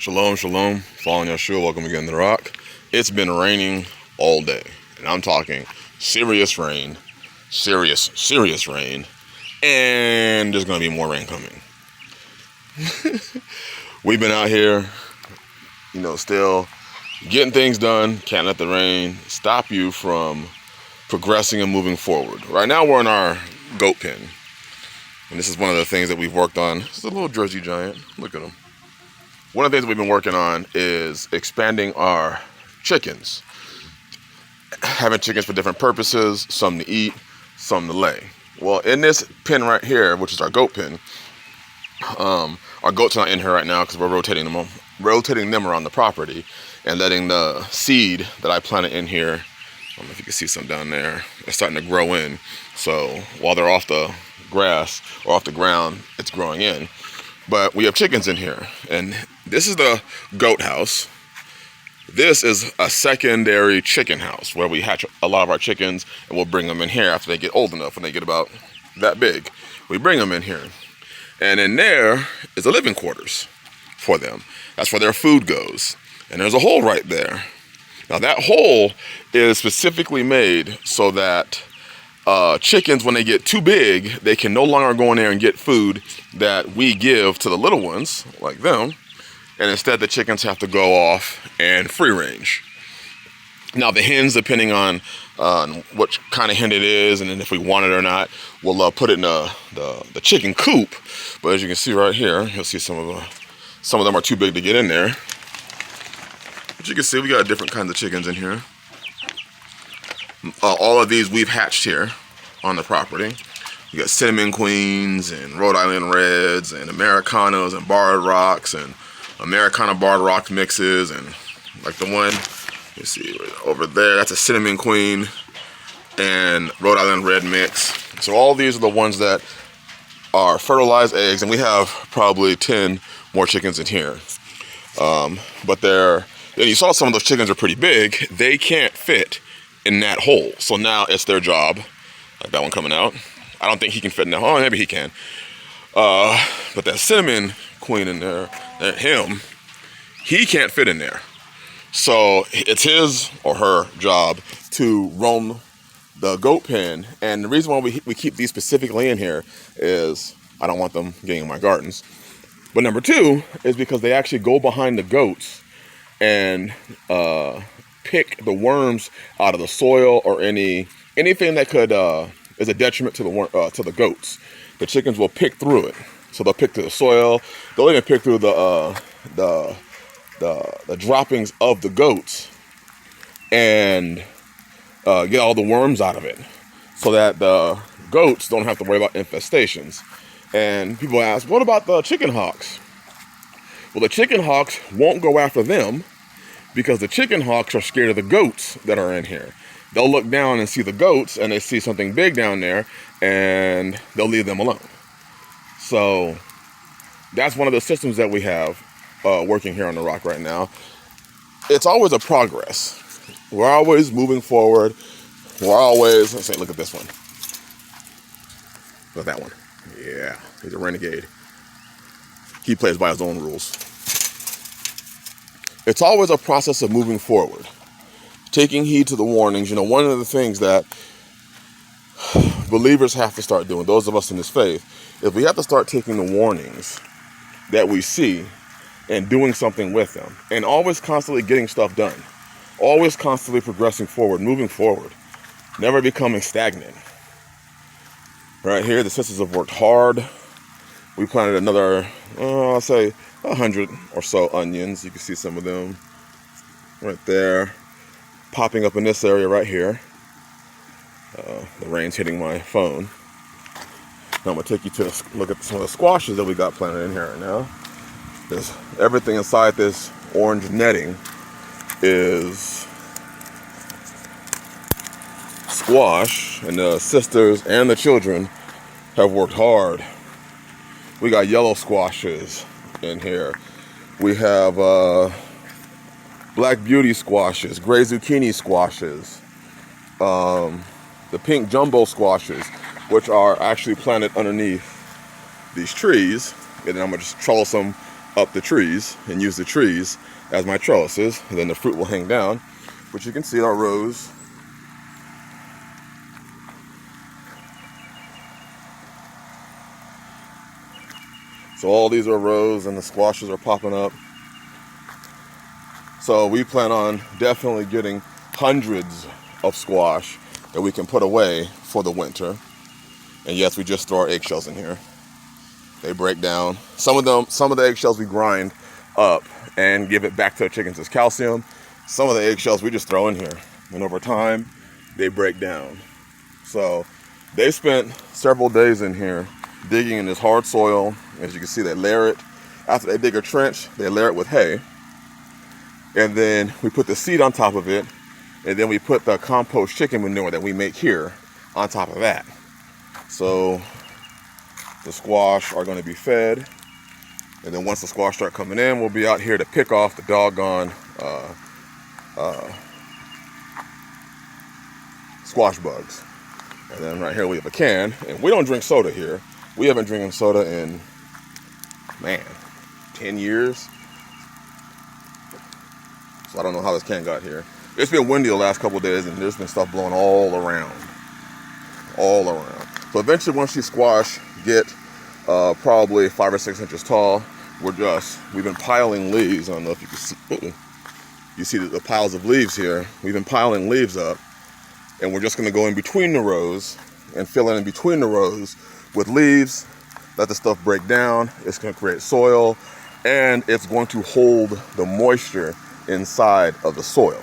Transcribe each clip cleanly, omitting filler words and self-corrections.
Shalom, shalom. Following Yahshua, welcome again to the Rock. It's been raining all day, and I'm talking serious rain, serious rain, and there's going to be more rain coming. We've been out here, still getting things done. Can't let the rain stop you from progressing and moving forward. Right now, we're in our goat pen, and this is one of the things that we've worked on. This is a little Jersey giant. Look at him. One of the things that we've been working on is expanding our chickens. Having chickens for different purposes, some to eat, some to lay. Well, in this pen right here, which is our goat pen, our goats are not in here right now because we're rotating them around the property and letting the seed that I planted in here, I don't know if you can see some down there, it's starting to grow in. So while they're off the grass or off the ground, it's growing in. But we have chickens in here, and this is the goat house. This is a secondary chicken house where we hatch a lot of our chickens, and we'll bring them in here after they get old enough. When they get about that big, we bring them in here. And in there is the living quarters for them. That's where their food goes. And there's a hole right there. Now that hole is specifically made so that chickens, when they get too big, they can no longer go in there and get food that we give to the little ones, like them, and instead the chickens have to go off and free range. Now the hens, depending on what kind of hen it is, and then if we want it or not, we'll put it in the chicken coop. But as you can see right here, you'll see some of them are too big to get in there. But you can see we got different kinds of chickens in here. All of these we've hatched here on the property. We got cinnamon queens and Rhode Island reds and Americanos and barred rocks and Americana barred rock mixes, and like the one you see over there, that's a cinnamon queen and Rhode Island red mix. So all these are the ones that are fertilized eggs, and we have probably 10 more chickens in here. But you saw some of those chickens are pretty big. They can't fit in that hole. So now it's their job, like that one coming out. I don't think he can fit in that hole. Maybe he can. But that cinnamon queen in there, he can't fit in there. So it's his or her job to roam the goat pen. And the reason why we keep these specifically in here is I don't want them getting in my gardens. But number two is because they actually go behind the goats and pick the worms out of the soil or anything that could is a detriment to the goats. The chickens will pick through it. So they'll pick through the soil. They'll even pick through the droppings of the goats and get all the worms out of it, so that the goats don't have to worry about infestations. And people ask, what about the chicken hawks? Well, the chicken hawks won't go after them, because the chicken hawks are scared of the goats that are in here. They'll look down and see the goats, and they see something big down there, and they'll leave them alone. So that's one of the systems that we have working here on the Rock right now. It's always a progress. We're always moving forward. Let's say, look at this one. Look at that one. Yeah, he's a renegade. He plays by his own rules. It's always a process of moving forward, taking heed to the warnings. One of the things that believers have to start doing, those of us in this faith, is we have to start taking the warnings that we see and doing something with them, and always constantly getting stuff done, always constantly progressing forward, moving forward, never becoming stagnant. Right here, the sisters have worked hard. We planted another, I'll say, 100 or so onions. You can see some of them right there, popping up in this area right here. The rain's hitting my phone. Now I'm going to take you to look at some of the squashes that we got planted in here right now. There's everything inside this orange netting is squash, and the sisters and the children have worked hard. We got yellow squashes in here. We have black beauty squashes, gray zucchini squashes, the pink jumbo squashes, which are actually planted underneath these trees. And then I'm gonna just trellis them up the trees and use the trees as my trellises, and then the fruit will hang down. But you can see our rows. So all these are rows and the squashes are popping up. So we plan on definitely getting hundreds of squash that we can put away for the winter. And yes, we just throw our eggshells in here. They break down. Some of the eggshells we grind up and give it back to the chickens as calcium. Some of the eggshells we just throw in here. And over time, they break down. So they spent several days in here digging in this hard soil. As you can see, they layer it. After they dig a trench, they layer it with hay. And then we put the seed on top of it. And then we put the compost chicken manure that we make here on top of that. So the squash are going to be fed. And then once the squash start coming in, we'll be out here to pick off the doggone squash bugs. And then right here we have a can. And we don't drink soda here. We haven't drinking soda in, 10 years. So I don't know how this can got here. It's been windy the last couple of days, and there's been stuff blowing all around. All around. So eventually, once these squash get probably 5 or 6 inches tall, we've been piling leaves. I don't know if you can see, you see the piles of leaves here. We've been piling leaves up, and we're just gonna go in between the rows and fill in between the rows with leaves, let the stuff break down. It's gonna create soil, and it's going to hold the moisture inside of the soil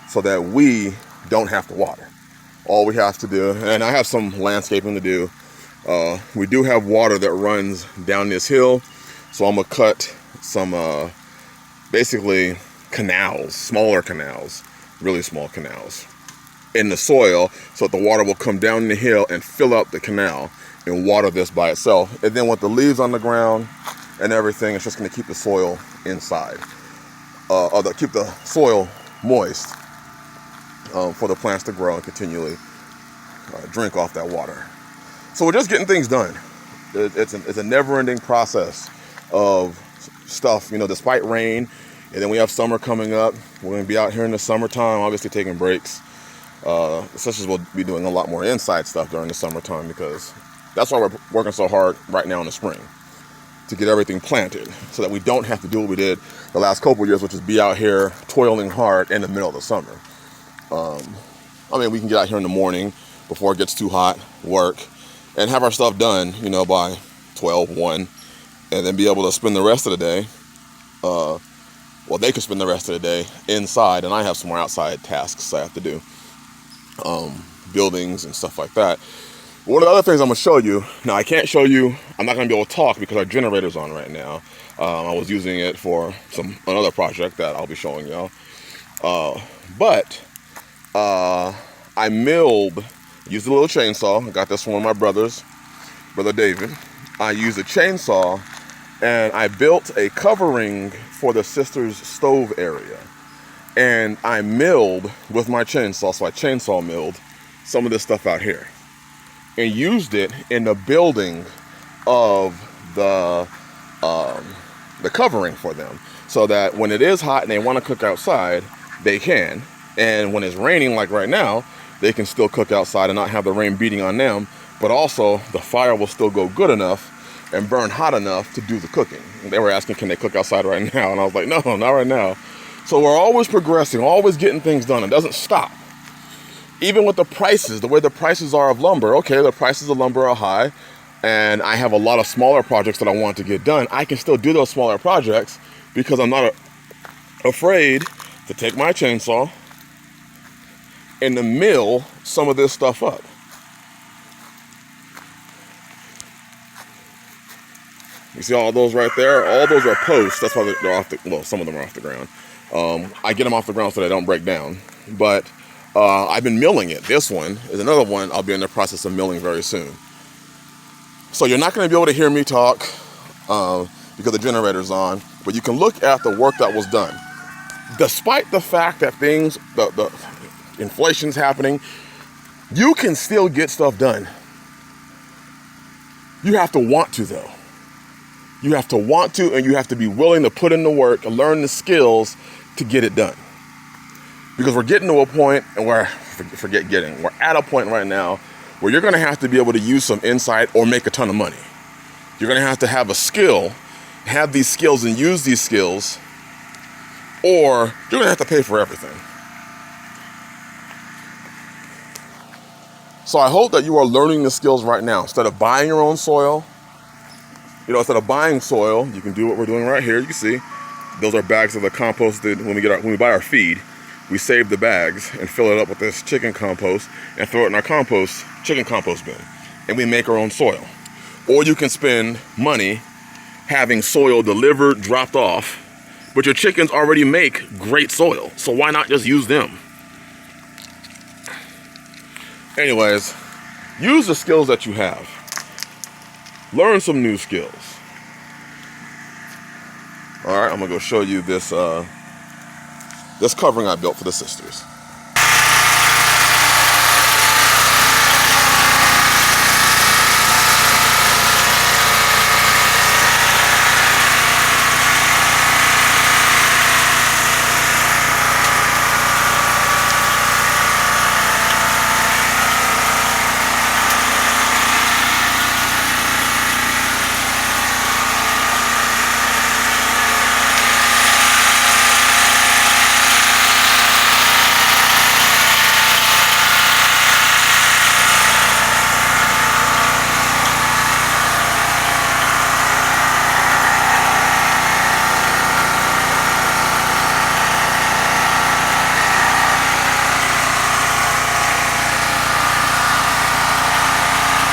so that we don't have to water. All we have to do, and I have some landscaping to do, we do have water that runs down this hill, so I'm gonna cut some basically canals, smaller canals, really small canals in the soil so that the water will come down the hill and fill up the canal and water this by itself. And then with the leaves on the ground and everything, it's just gonna keep the soil inside. Keep the soil moist for the plants to grow and continually drink off that water. So we're just getting things done. It's a never-ending process of stuff, despite rain. And then we have summer coming up. We're going to be out here in the summertime, obviously taking breaks. Especially we'll be doing a lot more inside stuff during the summertime, because that's why we're working so hard right now in the spring, to get everything planted so that we don't have to do what we did the last couple of years, which is be out here toiling hard in the middle of the summer. We can get out here in the morning before it gets too hot, work, and have our stuff done, by 12, 1, and then be able to spend the rest of the day, they could spend the rest of the day inside, and I have some more outside tasks I have to do, buildings and stuff like that. One of the other things I'm going to show you, now I can't show you, I'm not going to be able to talk because our generator's on right now. I was using it for another project that I'll be showing y'all. I milled, used a little chainsaw. I got this from one of my brothers, Brother David. I used a chainsaw and I built a covering for the sister's stove area. And I milled with my chainsaw, so I chainsaw milled some of this stuff out here and used it in the building of the covering for them, so that when it is hot and they want to cook outside, they can. And when it's raining like right now, they can still cook outside and not have the rain beating on them, but also the fire will still go good enough and burn hot enough to do the cooking. And they were asking, can they cook outside right now? And I was like, no, not right now. So we're always progressing, always getting things done. It doesn't stop. Even with the prices, the way the prices are of lumber, okay, the prices of lumber are high, and I have a lot of smaller projects that I want to get done. I can still do those smaller projects because I'm not afraid to take my chainsaw and to mill some of this stuff up. You see all those right there? All those are posts. That's why they're off some of them are off the ground. I get them off the ground so they don't break down. But I've been milling it. This one is another one I'll be in the process of milling very soon. So you're not going to be able to hear me talk because the generator's on, but you can look at the work that was done. Despite the fact that the inflation's happening, you can still get stuff done. You have to want to, though. You have to want to, and you have to be willing to put in the work and learn the skills to get it done. Because we're getting to a point, and we're at a point right now where you're going to have to be able to use some insight or make a ton of money. You're going to have a skill, have these skills and use these skills, or you're going to have to pay for everything. So I hope that you are learning the skills right now. Instead of buying your own soil, instead of buying soil, you can do what we're doing right here. You can see those are bags of the composted. When we buy our feed, we save the bags and fill it up with this chicken compost and throw it in our chicken compost bin, and we make our own soil. Or you can spend money having soil delivered, dropped off, but your chickens already make great soil, so why not just use them? Anyways, use the skills that you have. Learn some new skills. All right, I'm gonna go show you this this covering I built for the sisters.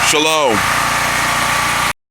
Shalom.